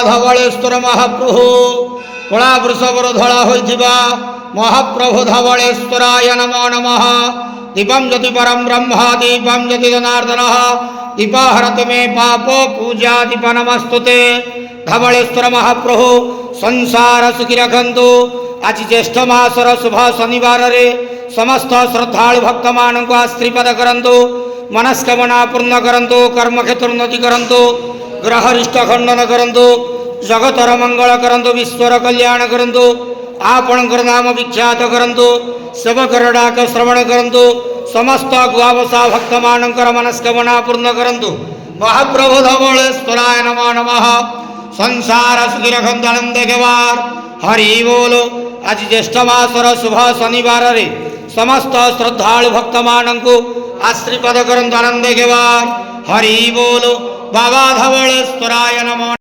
ଧବଳେଶ୍ୱର ମହାପ୍ରଭୁ କଳା ବୃଷଭର ଧଳା ହୋଇଥିବା ମହାପ୍ରଭୁ ଧବଳେଶ୍ୱରାୟ ନମୋ ନମଃ। ଦୀପಂ ଜ୍ୟୋତି ପରಂ ବ୍ରହ୍ମ ଦୀପಂ ଜ୍ୟୋତି ଜନାର୍ଦ୍ଦନ ଦୀପହରତୁ ମେ ପାପ ପୂଜା ଦୀପ ନମସ୍ତୁତେ। ଧବଳେଶ୍ୱର ମହାପ୍ରଭୁ ସଂସାର ସୁଖୀ ରଖନ୍ତୁ। ଆଜି ଜ୍ୟେଷ୍ଠ ମାସର ଶୁଭ ଶନିବାରରେ ସମସ୍ତ ଶ୍ରଦ୍ଧାଳୁ ଭକ୍ତମାନଙ୍କୁ ଆଶୀର୍ବାଦ କରନ୍ତୁ, ମନସ୍କାମନା ପୂର୍ଣ୍ଣ କରନ୍ତୁ, କର୍ମକ୍ଷେତ୍ର ଉନ୍ନତି କରନ୍ତୁ, ଗ୍ରହରିଷ୍ଟ ଖଣ୍ଡନ କରନ୍ତୁ, ଜଗତର ମଙ୍ଗଳ କରନ୍ତୁ, ବିଶ୍ୱର କଲ୍ୟାଣ କରନ୍ତୁ, ଆପଣଙ୍କର ନାମ ବିଖ୍ୟାତ କରନ୍ତୁ, ସେବକର ଡାକ ଶ୍ରବଣ କରନ୍ତୁ, ସମସ୍ତ ଗୁଆବସା ଭକ୍ତମାନଙ୍କର ମନସ୍କାମନା ପୂର୍ଣ୍ଣ କରନ୍ତୁ। ମହାପ୍ରଭୁ ଧବଳେଶ୍ୱରାୟ ନମୋ ନମଃ। ସଂସାର ସୁଖୀ ରଖନ୍ତୁ, ଆନନ୍ଦ କେବାର ହରି ବୋଲ। ଆଜି ଜ୍ୟେଷ୍ଠ ମାସର ଶୁଭ ଶନିବାରରେ ସମସ୍ତ ଶ୍ରଦ୍ଧାଳୁ ଭକ୍ତମାନଙ୍କୁ ଆଶୀର୍ବାଦ କରନ୍ତୁ, ଆନନ୍ଦ କେବାର ହରି ବୋଲ। ବାବା ଧବଳେଶ୍ୱରାୟ ନମଃ।